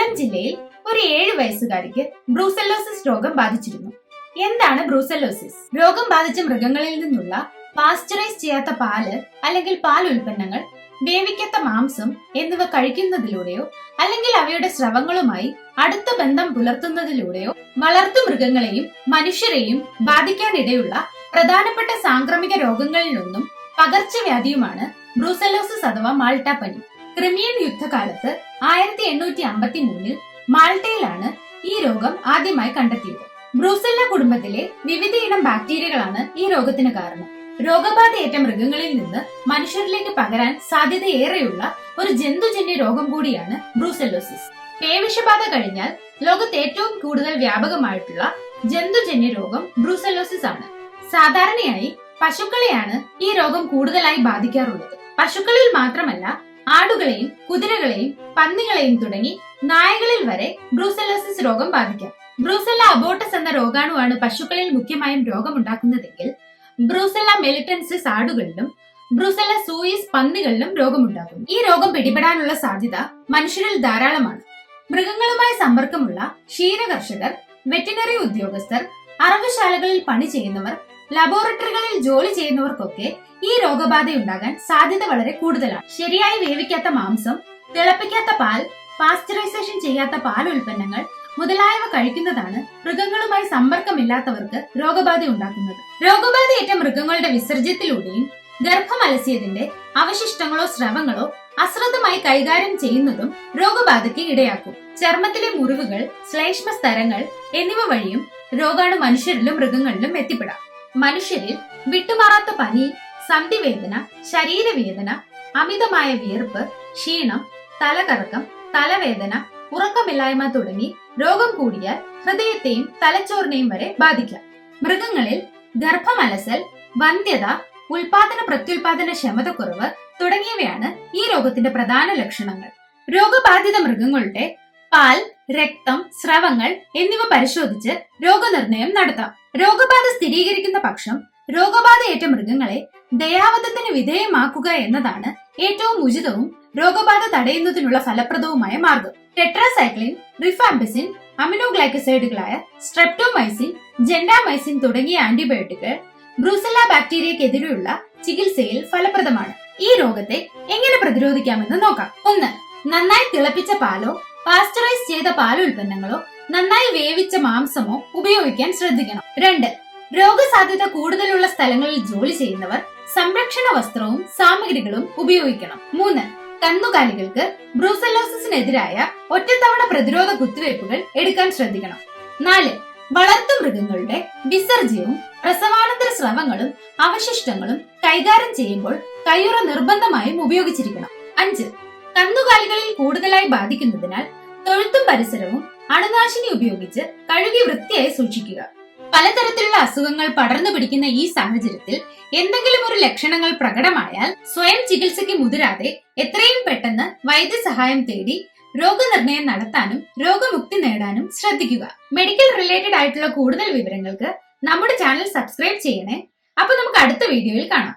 കൊല്ലം ജില്ലയിൽ ഒരു 7 വയസ്സുകാരിക്ക് ബ്രൂസെല്ലോസിസ് രോഗം ബാധിച്ചിരുന്നു. എന്താണ് ബ്രൂസെല്ലോസിസ്? രോഗം ബാധിച്ച മൃഗങ്ങളിൽ നിന്നുള്ള പാസ്ചറൈസ് ചെയ്യാത്ത പാല് അല്ലെങ്കിൽ പാൽ ഉൽപ്പന്നങ്ങൾ, വേവിക്കാത്ത മാംസം എന്നിവ കഴിക്കുന്നതിലൂടെയോ അല്ലെങ്കിൽ അവയുടെ സ്രവങ്ങളുമായി അടുത്ത ബന്ധം പുലർത്തുന്നതിലൂടെയോ വളർത്തു മൃഗങ്ങളെയും മനുഷ്യരെയും ബാധിക്കാനിടയുള്ള പ്രധാനപ്പെട്ട സാംക്രമിക രോഗങ്ങളിലൊന്നും പകർച്ചവ്യാധിയുമാണ് ബ്രൂസെല്ലോസിസ് അഥവാ മാൾട്ട പനി. ക്രിമിയൻ യുദ്ധകാലത്ത് 1853 മാൾട്ടയിലാണ് ഈ രോഗം ആദ്യമായി കണ്ടെത്തിയത്. ബ്രൂസെല്ല കുടുംബത്തിലെ വിവിധയിനം ബാക്ടീരിയകളാണ് ഈ രോഗത്തിന് കാരണം. രോഗബാധയേറ്റ മൃഗങ്ങളിൽ നിന്ന് മനുഷ്യരിലേക്ക് പകരാൻ സാധ്യതയേറെയുള്ള ഒരു ജന്തുജന്യ രോഗം കൂടിയാണ് ബ്രൂസെല്ലോസിസ്. പേവിഷബാധ കഴിഞ്ഞാൽ ലോകത്ത് ഏറ്റവും കൂടുതൽ വ്യാപകമായിട്ടുള്ള ജന്തുജന്യ രോഗം ബ്രൂസെല്ലോസിസ് ആണ്. സാധാരണയായി പശുക്കളെയാണ് ഈ രോഗം കൂടുതലായി ബാധിക്കാറുള്ളത്. പശുക്കളിൽ മാത്രമല്ല, ആടുകളെയും കുതിരകളെയും പന്നികളെയും തുടങ്ങി നായകളിൽ വരെ ബ്രൂസെല്ലോസിസ് രോഗം ബാധിക്കാം. ബ്രൂസെല്ല അബോട്ടസ് എന്ന രോഗാണുവാണ് പശുക്കളിൽ മുഖ്യമായും രോഗമുണ്ടാക്കുന്നതെങ്കിൽ ബ്രൂസെല്ല മെലിറ്റൻസിസ് ആടുകളിലും ബ്രൂസെല്ല സൂയിസ് പന്നികളിലും രോഗമുണ്ടാകും. ഈ രോഗം പിടിപെടാനുള്ള സാധ്യത മനുഷ്യരിൽ ധാരാളമാണ്. മൃഗങ്ങളുമായി സമ്പർക്കമുള്ള ക്ഷീരകർഷകർ, വെറ്റിനറി ഉദ്യോഗസ്ഥർ, അറവുശാലകളിൽ പണി ചെയ്യുന്നവർ, ലബോറട്ടറികളിൽ ജോലി ചെയ്യുന്നവർക്കൊക്കെ ഈ രോഗബാധയുണ്ടാകാൻ സാധ്യത വളരെ കൂടുതലാണ്. ശരിയായി വേവിക്കാത്ത മാംസം, തിളപ്പിക്കാത്ത പാൽ, പാസ്ചറൈസേഷൻ ചെയ്യാത്ത പാൽ ഉൽപ്പന്നങ്ങൾ മുതലായവ കഴിക്കുന്നതാണ് മൃഗങ്ങളുമായി സമ്പർക്കമില്ലാത്തവർക്ക് രോഗബാധ ഉണ്ടാക്കുന്നത്. രോഗബാധയേറ്റ മൃഗങ്ങളുടെ വിസർജ്യത്തിലൂടെയും ഗർഭം അലസിയതിന്റെ അവശിഷ്ടങ്ങളോ സ്രവങ്ങളോ അശ്രദ്ധമായി കൈകാര്യം ചെയ്യുന്നതും രോഗബാധയ്ക്ക് ഇടയാക്കും. ചർമ്മത്തിലെ മുറിവുകൾ, ശ്ലേഷ്മ സ്തരങ്ങൾ എന്നിവ വഴിയും രോഗാണു മനുഷ്യരിലും മൃഗങ്ങളിലും എത്തിപ്പെടാം. മനുഷ്യരിൽ വിട്ടുമാറാത്ത പനി, സന്ധിവേദന, ശരീരവേദന, അമിതമായ വിയർപ്പ്, ക്ഷീണം, തലകറക്കം, തലവേദന, ഉറക്കമില്ലായ്മ തുടങ്ങി രോഗം കൂടിയാൽ ഹൃദയത്തെയും തലച്ചോറിനെയും വരെ ബാധിക്കാം. മൃഗങ്ങളിൽ ഗർഭമലസൽ, വന്ധ്യത, ഉൽപാദന പ്രത്യുൽപാദന ക്ഷമതക്കുറവ് തുടങ്ങിയവയാണ് ഈ രോഗത്തിന്റെ പ്രധാന ലക്ഷണങ്ങൾ. രോഗബാധിത മൃഗങ്ങളുടെ പാൽ, രക്തം, സ്രവങ്ങൾ എന്നിവ പരിശോധിച്ച് രോഗനിർണയം നടത്താം. രോഗബാധ സ്ഥിരീകരിക്കുന്ന പക്ഷം രോഗബാധയേറ്റ മൃഗങ്ങളെ ദയാവധത്തിന് വിധേയമാക്കുക എന്നതാണ് ഏറ്റവും ഉചിതവും രോഗബാധ തടയുന്നതിനുള്ള ഫലപ്രദവുമായ മാർഗം. ടെട്രാസൈക്ലിൻ, റിഫാംപിസിൻ, അമിനോഗ്ലൈക്കസൈഡുകളായ സ്ട്രെപ്റ്റോമൈസിൻ, ജെൻഡാമൈസിൻ തുടങ്ങിയ ആന്റിബയോട്ടിക്കുകൾ ബ്രൂസെല്ല ബാക്ടീരിയക്കെതിരെയുള്ള ചികിത്സയിൽ ഫലപ്രദമാണ്. ഈ രോഗത്തെ എങ്ങനെ പ്രതിരോധിക്കാമെന്ന് നോക്കാം. 1. നന്നായി തിളപ്പിച്ച പാലോ പാസ്ചറൈസ് ചെയ്ത പാലുൽപ്പന്നങ്ങളോ നന്നായി വേവിച്ച മാംസമോ ഉപയോഗിക്കാൻ ശ്രദ്ധിക്കണം. 2. രോഗസാധ്യത കൂടുതലുള്ള സ്ഥലങ്ങളിൽ ജോലി ചെയ്യുന്നവർ സംരക്ഷണ വസ്ത്രവും സാമഗ്രികളും ഉപയോഗിക്കണം. 3. കന്നുകാലികൾക്ക് ബ്രൂസെല്ലോസിസിനെതിരായ ഒറ്റത്തവണ പ്രതിരോധ കുത്തിവയ്പ്പുകൾ എടുക്കാൻ ശ്രദ്ധിക്കണം. 4. വളർത്തു മൃഗങ്ങളുടെ വിസർജ്യവും പ്രസവാനന്തര സ്രവങ്ങളും അവശിഷ്ടങ്ങളും കൈകാര്യം ചെയ്യുമ്പോൾ കയ്യുറ നിർബന്ധമായും ഉപയോഗിച്ചിരിക്കണം. 5. കന്നുകാലികളിൽ കൂടുതലായി ബാധിക്കുന്നതിനാൽ തൊഴുത്തും പരിസരവും അണുനാശിനി ഉപയോഗിച്ച് കഴുകി വൃത്തിയായി സൂക്ഷിക്കുക. പലതരത്തിലുള്ള അസുഖങ്ങൾ പടർന്നു പിടിക്കുന്ന ഈ സാഹചര്യത്തിൽ എന്തെങ്കിലും ഒരു ലക്ഷണങ്ങൾ പ്രകടമായാൽ സ്വയം ചികിത്സയ്ക്ക് മുതിരാതെ എത്രയും പെട്ടെന്ന് വൈദ്യസഹായം തേടി രോഗനിർണയം നടത്താനും രോഗമുക്തി നേടാനും ശ്രദ്ധിക്കുക. മെഡിക്കൽ റിലേറ്റഡ് ആയിട്ടുള്ള കൂടുതൽ വിവരങ്ങൾക്ക് നമ്മുടെ ചാനൽ സബ്സ്ക്രൈബ് ചെയ്യണേ. അപ്പൊ നമുക്ക് അടുത്ത വീഡിയോയിൽ കാണാം.